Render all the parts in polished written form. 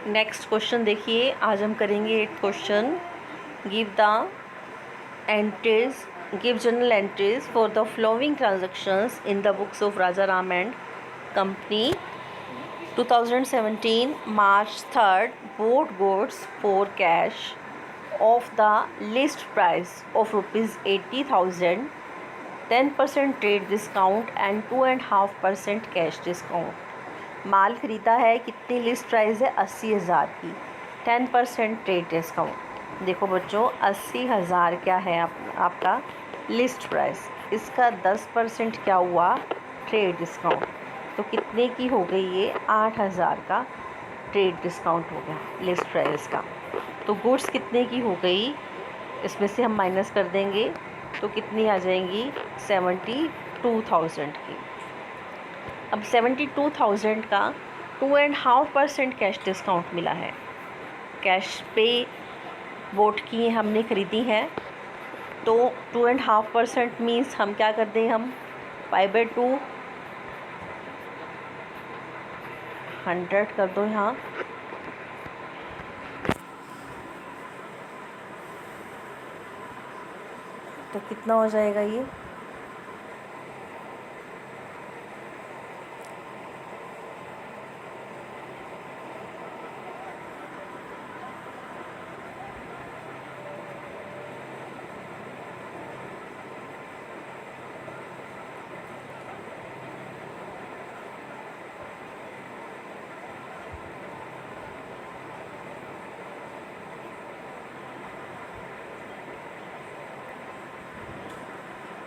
Next question देखिए, आज हम करेंगे 8th question. Give the entries, give general entries for the flowing transactions in the books of Raja Ram and company 2017 March 3rd bought goods for cash of the list price of rupees 80,000, 10% trade discount and 2.5% cash discount। माल ख़रीदा है, कितनी list price है? 80,000 की, 10% trade discount. देखो बच्चों, 80,000 क्या है आपका लिस्ट प्राइस, इसका 10% क्या हुआ? Trade discount. तो कितने की हो गई ये? 8,000 का ट्रेड डिस्काउंट हो गया लिस्ट प्राइस का। तो गुड्स कितने की हो गई? इसमें से हम माइनस कर देंगे तो कितनी आ जाएंगी? 72,000 की। अब 72,000 का 2.5% कैश डिस्काउंट मिला है। कैश पे वोट की हमने ख़रीदी हैं, तो 2.5% मीन्स हम क्या कर दें? हम 5/2 100 कर दो यहाँ, तो कितना हो जाएगा ये?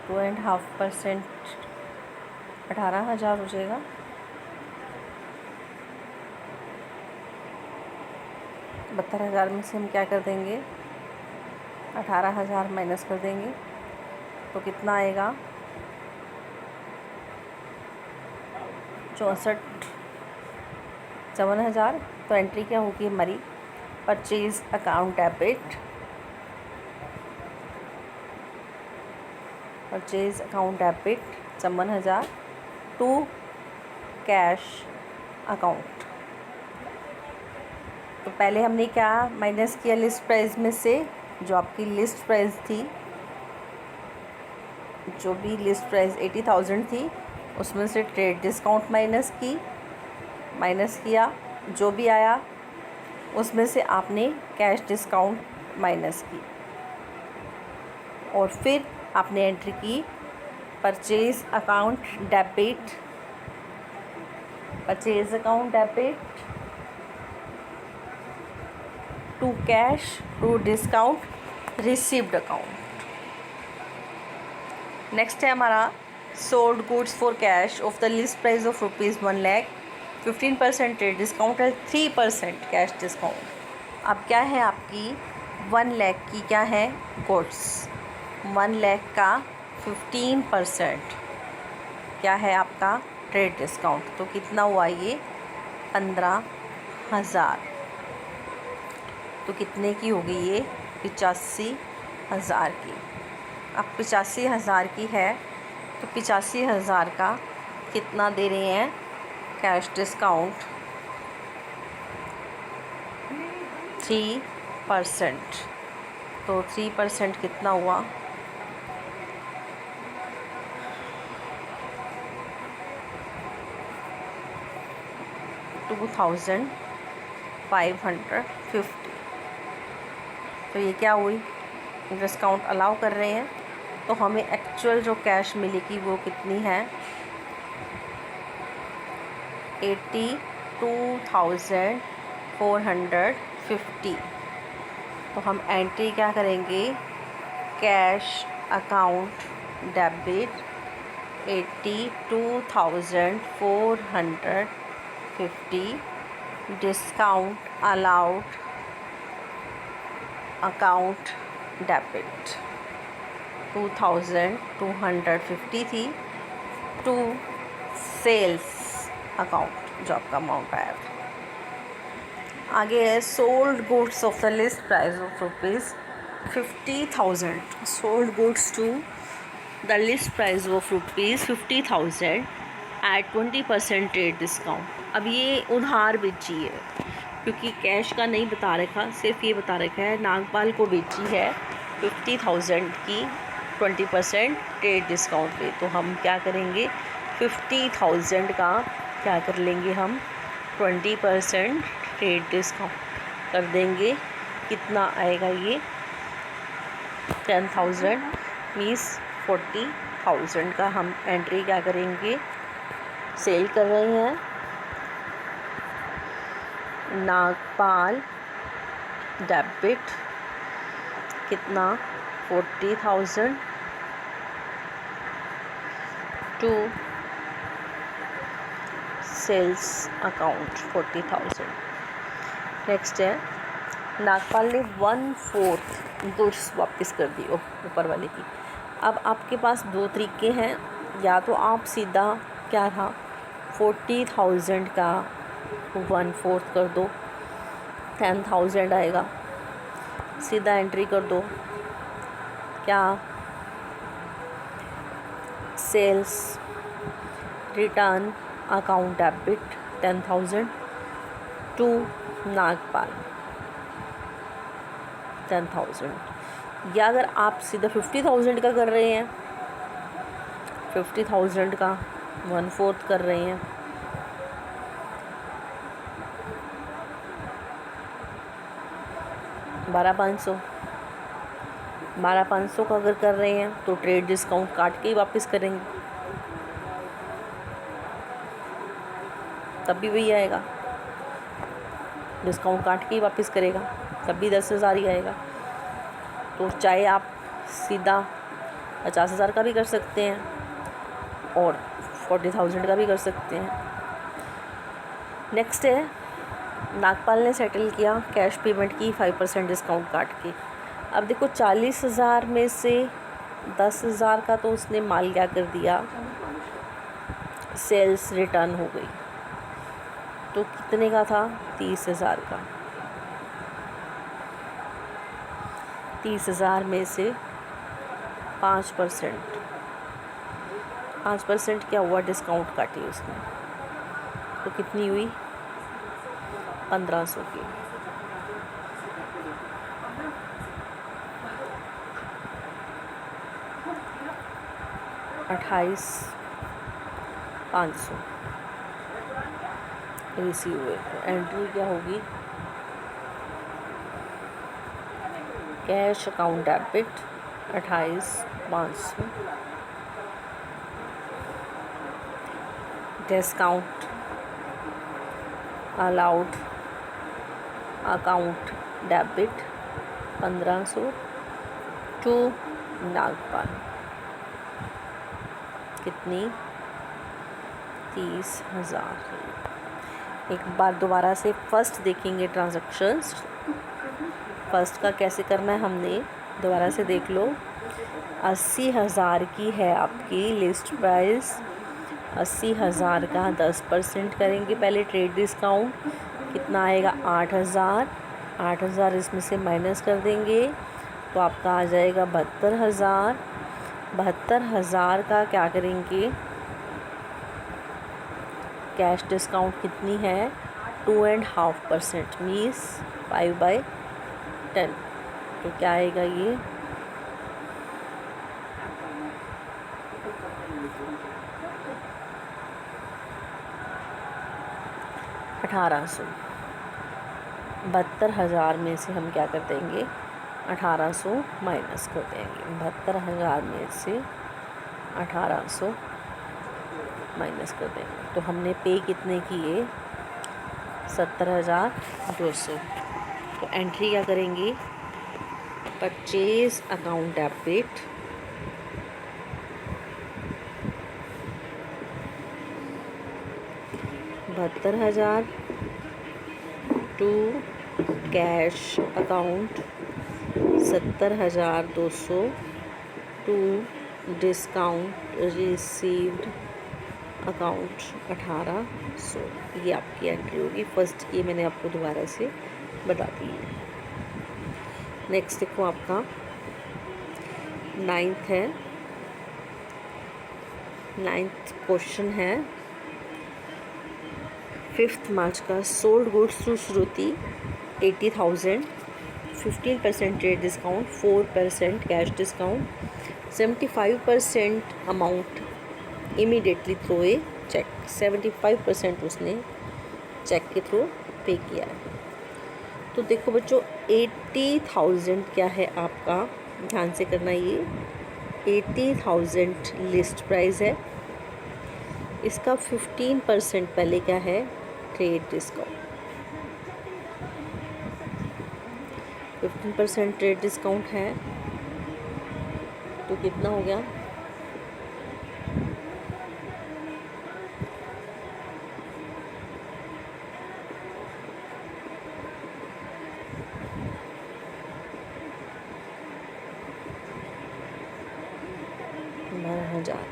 2.5% 18,000 हो जाएगा। तो 72,000 में से हम क्या कर देंगे? 18,000 माइनस कर देंगे तो कितना आएगा? 54,000। तो एंट्री क्या होगी हमारी? Purchase account debit, purchase account debit 54,000 to cash account. तो पहले हमने क्या माइनस किया लिस्ट प्राइस में से? जो आपकी लिस्ट प्राइस थी, जो भी लिस्ट प्राइस 80,000 थी, उसमें से ट्रेड डिस्काउंट माइनस किया, जो भी आया उसमें से आपने कैश डिस्काउंट माइनस की, और फिर आपने एंट्री की purchase account debit, purchase account debit to cash to discount received account. Next है हमारा sold goods for cash of the list price of rupees 1 lakh, 15% trade discount है, 3% कैश डिस्काउंट। अब क्या है आपकी 1 लाख की क्या है गुड्स, 1 लाख का 15% क्या है आपका ट्रेड डिस्काउंट। तो कितना हुआ ये? 15,000। तो कितने की होगी ये? 85,000 की। अब 85,000 की है तो 85,000 का कितना दे रहे हैं कैश डिस्काउंट? 3%। तो 3% कितना हुआ? 2,550। तो ये क्या हुई? डिस्काउंट अलाउ कर रहे हैं, तो हमें एक्चुअल जो कैश मिलेगी वो कितनी है? 82,450। तो हम एंट्री क्या करेंगे? Cash account debit 82,450, discount allowed account debit 2,250 थी, टू सेल्स अकाउंट जो आपका अमाउंट आया था। आगे है sold goods of the list price of rupees 50,000, sold goods to the list price of rupees 50,000 at 20% trade discount. अब ये उधार बेची है, क्योंकि कैश का नहीं बता रखा, सिर्फ ये बता रखा है नागपाल को बेची है 50,000 की 20% ट्रेड डिस्काउंट पे। तो हम क्या करेंगे, 50,000 का क्या कर लेंगे हम, 20% ट्रेड डिस्काउंट कर देंगे। कितना आएगा ये, 10,000 मीन्स 40,000 का हम एंट्री क्या करेंगे, सेल कर रहे हैं। नागपाल डेबिट कितना, 40,000 टू सेल्स अकाउंट 40,000। नेक्स्ट है नागपाल ने 1/4 गुड्स वापस कर दी ऊपर वाले की। अब आपके पास दो तरीके हैं, या तो आप सीधा क्या था 40,000 का 1/4 कर दो, 10,000 आएगा, सीधा एंट्री कर दो क्या, sales return account debit 10,000 to Nagpal 10,000। या अगर आप सीधा 50,000 का कर रहे हैं, 50,000 का 1/4 कर रहे हैं, बारह पाँच सौ का अगर कर रहे हैं तो ट्रेड डिस्काउंट काट के ही वापस करेंगे, तब भी वही आएगा, डिस्काउंट काट के ही वापस करेगा, तब भी 10,000 ही आएगा। तो चाहे आप सीधा 50,000 का भी कर सकते हैं और 40,000 का भी कर सकते हैं। नेक्स्ट है नागपाल ने सेटल किया कैश पेमेंट की 5% डिस्काउंट काट के। अब देखो 40,000 में से 10,000 का तो उसने माल क्या कर दिया, सेल्स रिटर्न हो गई, तो कितने का था, 30,000 का। 30,000 में से 5% क्या हुआ, डिस्काउंट काटी उसने, तो कितनी हुई, 1,500 की। $28,500 रिसीव हुए। तो एंट्री क्या होगी, cash account debit 28,500, discount allowed account debit 1,500 to Nagpal, कितनी, 30,000। एक बार दोबारा से फर्स्ट देखेंगे ट्रांजैक्शंस, फर्स्ट का कैसे करना है हमने, दोबारा से देख लो। 80,000 की है आपकी लिस्ट प्राइस, 80,000 का 10% करेंगे पहले ट्रेड डिस्काउंट, कितना आएगा, 8,000। 8,000 इसमें से माइनस कर देंगे तो आपका आ जाएगा 72,000। 72,000 का क्या करेंगे, कैश डिस्काउंट कितनी है, 2.5% मीन्स 5/10। तो क्या आएगा ये, 1,800। 72,000 में से हम क्या कर देंगे, 1,800 माइनस कर देंगे। 72,000 में से 1,800 माइनस कर देंगे तो हमने पे कितने किए, 70,200। तो एंट्री क्या करेंगे, purchase account debit 72,000 to cash account 70,200 to discount received account 1,800। ये आपकी एंट्री होगी। फर्स्ट की मैंने आपको दोबारा से बता दी है। नेक्स्ट देखो आपका 9th है, 9th क्वेश्चन है 5th मार्च का sold goods to Shruti 80,000, 15% trade discount, 4% cash discount, 75% amount immediately through a cheque. 75% उसने चेक के थ्रू पे किया है। तो देखो बच्चों 80,000 क्या है आपका, ध्यान से करना, ये 80,000 लिस्ट प्राइस है। इसका 15% पहले क्या है, ट्रेड डिस्काउंट। 15% ट्रेड डिस्काउंट है तो कितना हो गया,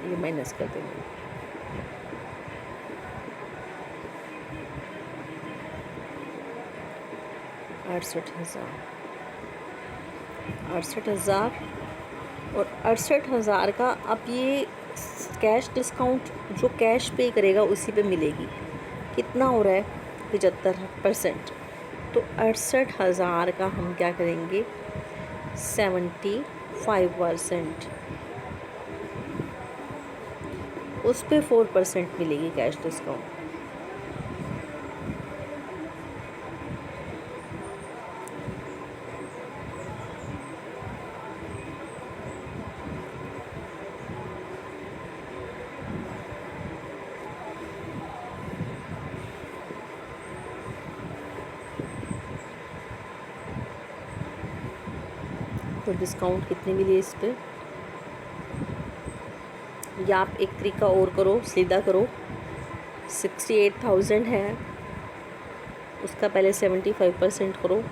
ये माइनस कर देंगे। अड़सठ हज़ार और 68,000 का अब ये कैश डिस्काउंट जो कैश पे करेगा उसी पे मिलेगी। कितना हो रहा है, 75%। तो 68,000 का हम क्या करेंगे, 75%, उस पे 4% मिलेगी कैश डिस्काउंट। तो डिस्काउंट कितने मिले इस पे, या आप एक तरीका और करो, सीधा करो। 68,000 है, उसका पहले 75% करो,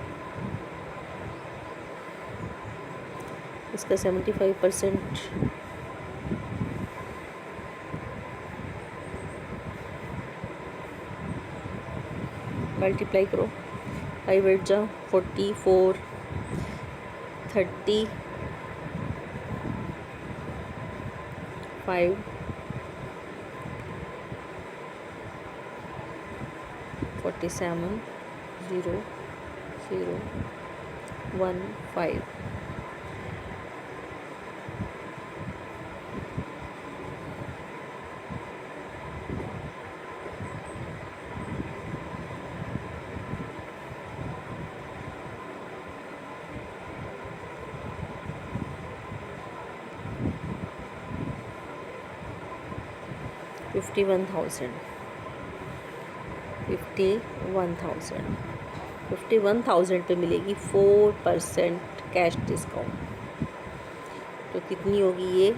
इसका 75% मल्टीप्लाई करो, 5 8 जा 44, 30, 5, 47, 0 0 1 5। फिफ्टी वन थाउजेंड पे मिलेगी 4% कैश डिस्काउंट। तो कितनी होगी ये,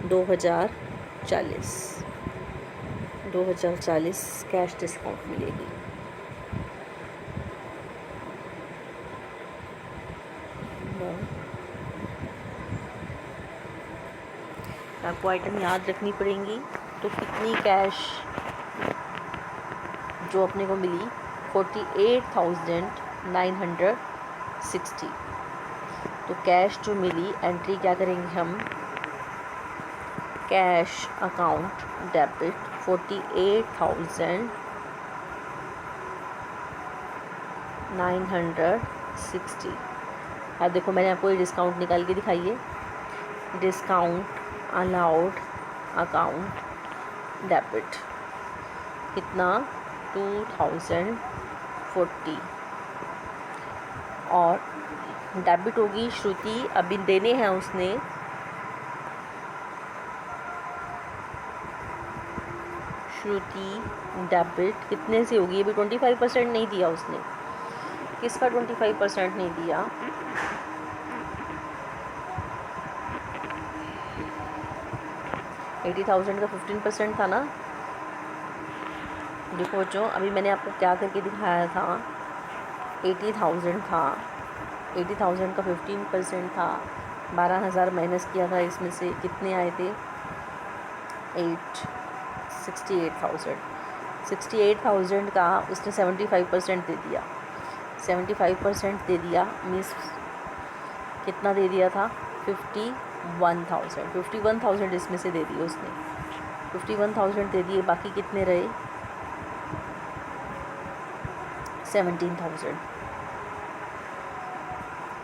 2040 कैश डिस्काउंट मिलेगी। आपको आइटम याद रखनी पड़ेंगी। तो कितनी कैश जो अपने को मिली, 48,960। तो कैश जो मिली, एंट्री क्या करेंगे हम, कैश अकाउंट डेबिट 48,960। अब देखो मैंने आपको ये डिस्काउंट निकाल के दिखाई है, डिस्काउंट अलाउड अकाउंट डेबिट कितना, 2040, और डेबिट होगी श्रुति, अभी देने हैं उसने श्रुति डेबिट कितने से होगी, अभी 25% नहीं दिया उसने। किसका 25% नहीं दिया, $80,000 का 15% था ना। देखो बच्चों अभी मैंने आपको क्या करके दिखाया था, 80,000 था, 80,000 का 15% था, 12,000 माइनस किया था, इसमें से कितने आए थे, 68,000 का उसने 75% दे दिया। 75% दे दिया मीन्स कितना दे दिया था, 51,000 इसमें से दे दिया उसने। 51,000 दे दिए, बाकी कितने रहे 17,000।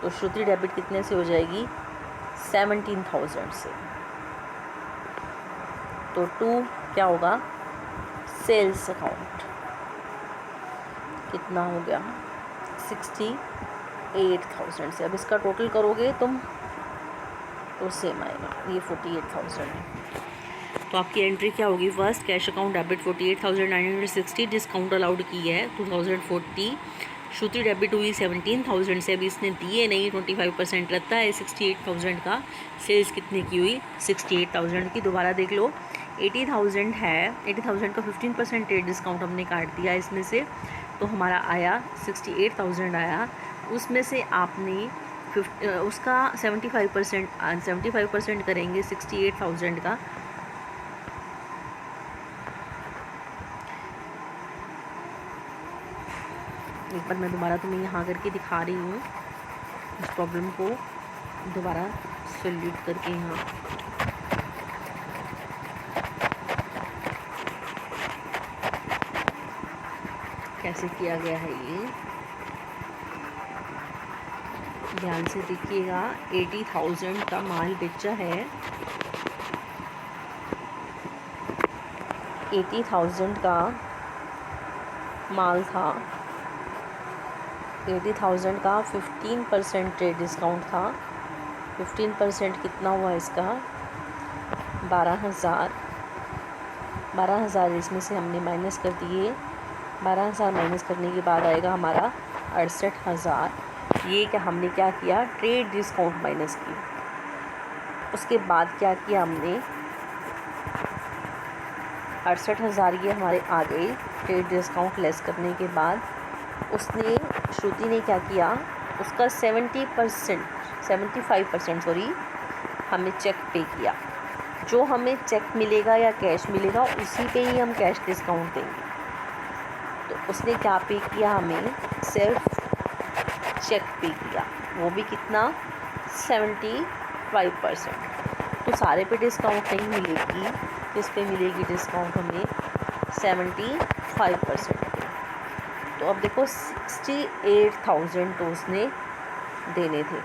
तो श्रुति डेबिट कितने से हो जाएगी 17,000 से। तो 2 क्या होगा सेल्स अकाउंट, कितना हो गया 68,000 से। अब इसका टोटल करोगे तुम तो सेम आएगा, ये 48,000 है। तो आपकी एंट्री क्या होगी, first cash account debit 48,960, discount allowed की है 2040, श्रुति डेबिट हुई 17,000 से, अभी इसने दिए नहीं 25% रहता है 68,000 का। सेल्स कितने की हुई 68,000 की। दोबारा देख लो 80,000 है, 80,000 का 15% ट्रेड डिस्काउंट हमने काट दिया इसमें से, तो हमारा आया 68,000 आया। उसमें से आपने उसका 75% करेंगे 68,000 का। एक बार मैं दोबारा तुम्हें यहाँ करके दिखा रही हूँ इस प्रॉब्लम को, दोबारा सॉल्यूट करके यहाँ कैसे किया गया है ये ध्यान से देखिएगा। 80,000 का माल बेचा है, 80,000 का माल था, 80,000 का 15% ट्रेड डिस्काउंट था। 15% कितना हुआ इसका 12,000। 12,000 इसमें से हमने माइनस कर दिए, 12,000 माइनस करने के बाद आएगा हमारा 68,000। ये क्या हमने क्या किया ट्रेड डिस्काउंट माइनस की। उसके बाद क्या किया हमने 68,000 ये हमारे आ गए ट्रेड डिस्काउंट लेस करने के बाद। उसने श्रुति ने क्या किया उसका 75% सॉरी हमें चेक पे किया। जो हमें चेक मिलेगा या कैश मिलेगा उसी पे ही हम कैश डिस्काउंट देंगे। तो उसने क्या पे किया हमें सिर्फ चेक पे किया, वो भी कितना 75%। तो सारे पे डिस्काउंट नहीं मिलेगी, किस पे मिलेगी डिस्काउंट हमें 75% पे। तो अब देखो 68,000 तो उसने देने थे,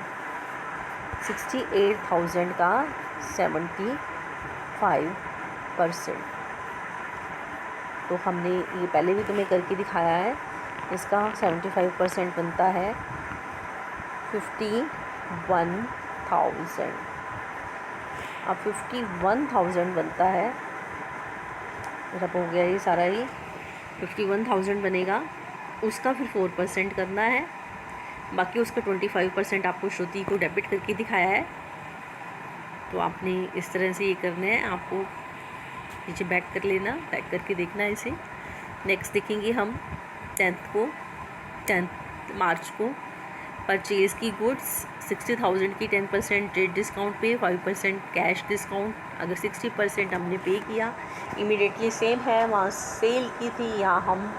68,000 का 75%। तो हमने ये पहले भी तुम्हें करके दिखाया है, इसका 75% बनता है 51,000। अब 51,000 बनता है, जब हो गया ये सारा ही 51,000 बनेगा, उसका फिर 4% करना है, बाकी उसका 25% आपको श्रुति को डेबिट करके दिखाया है। तो आपने इस तरह से ये करना है, आपको नीचे बैक कर लेना, बैक करके देखना है इसे। नेक्स्ट देखेंगे हम 10 मार्च को परचेज़ की गुड्स 60,000 की 10% ट्रेड डिस्काउंट पे, 5% कैश डिस्काउंट। अगर 60% हमने पे किया इमीडिएटली सेम है, वहाँ सेल की थी, यहाँ हम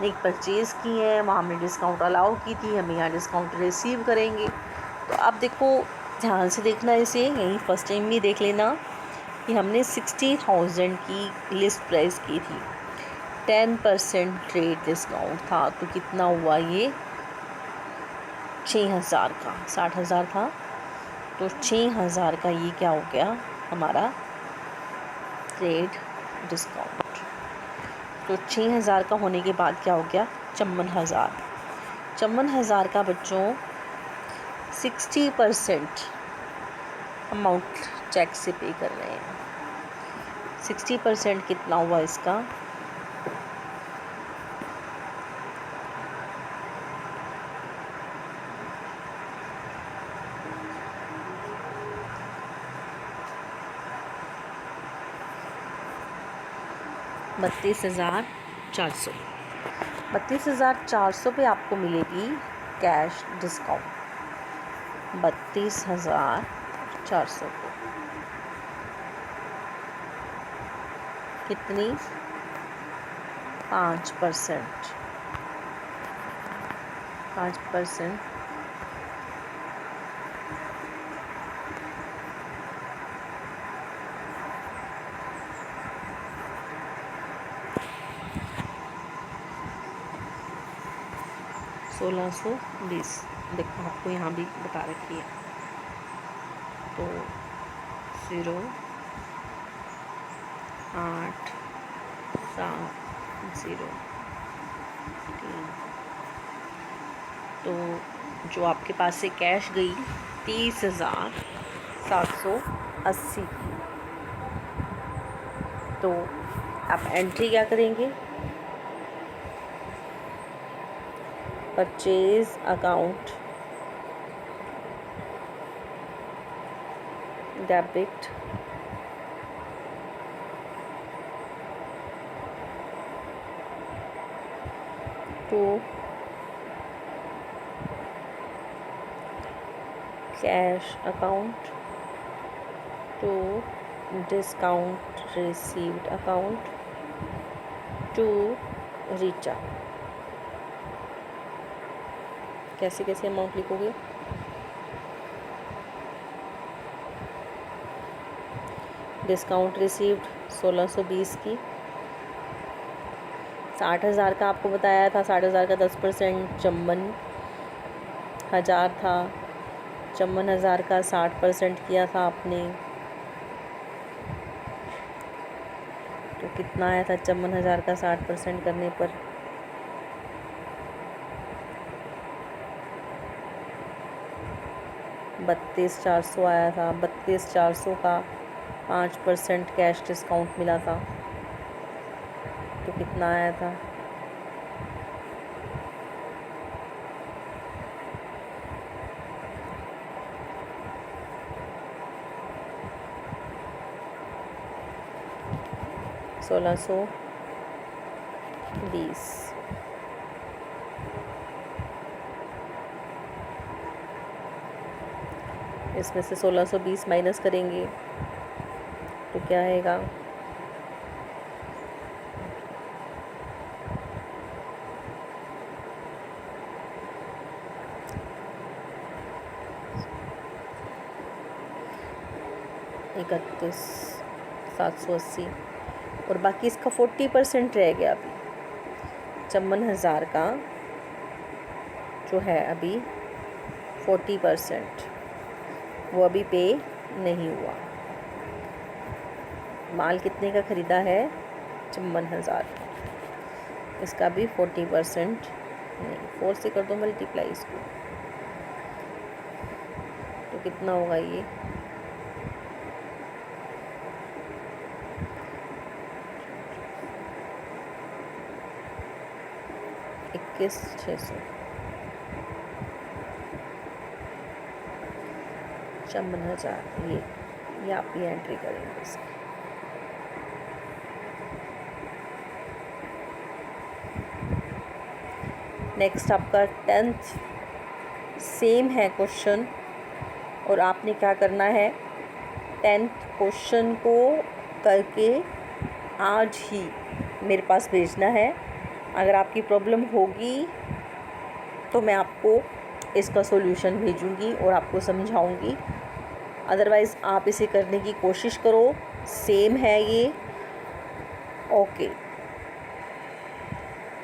एक परचेज़ की है, वहाँ हमने डिस्काउंट अलाउ की थी, हमें यहाँ डिस्काउंट रिसीव करेंगे। तो अब देखो ध्यान से देखना इसे, यहीं फर्स्ट टाइम भी देख लेना कि हमने 60,000 की लिस्ट प्राइस की थी, 10% ट्रेड डिस्काउंट था, तो कितना हुआ ये 6,000 का, 60,000 था तो 6,000 का ये क्या हो गया हमारा ट्रेड डिस्काउंट। तो 6,000 का होने के बाद क्या हो गया 54,000। 54,000 का बच्चों 60% अमाउंट चेक से पे कर रहे हैं। 60% कितना हुआ इसका 32,400। 32,400 पे आपको मिलेगी कैश डिस्काउंट, 32,400 को कितनी 5%। 1620 देखो आपको यहाँ भी बता रखी है। तो 0 8 7 0 3। तो जो आपके पास से कैश गई 30,780 की। तो आप एंट्री क्या करेंगे, purchase account debit to cash account to discount received account to Richa. कैसे कैसे अमाउंट लिखोगे, डिस्काउंट रिसीव्ड 1620 की, 60,000 का आपको बताया था, 60,000 का 10% 54,000 था, 54,000 का 60% किया था आपने, तो कितना आया था 54,000 का 60% करने पर, 32,400 आया था। 32,400 का 5% कैश डिस्काउंट मिला था, तो कितना आया था, $1,620। इसमें से 1620 माइनस करेंगे तो क्या आएगा, इकतीस 780। और बाकी इसका 40% रह गया अभी, 54,000 का जो है अभी 40% वो अभी पे नहीं हुआ। माल कितने का ख़रीदा है, 54,000, इसका भी 40% नहीं, 4 से कर दो मल्टीप्लाई इसको, तो कितना होगा ये, इक्कीस 600। 54,000 ये आप ये एंट्री करेंगे इसकी। नेक्स्ट आपका 10th सेम है क्वेश्चन, और आपने क्या करना है, 10th क्वेश्चन को करके आज ही मेरे पास भेजना है। अगर आपकी प्रॉब्लम होगी तो मैं आपको इसका सॉल्यूशन भेजूंगी और आपको समझाऊंगी, अदरवाइज़ आप इसे करने की कोशिश करो, सेम है ये। ओके।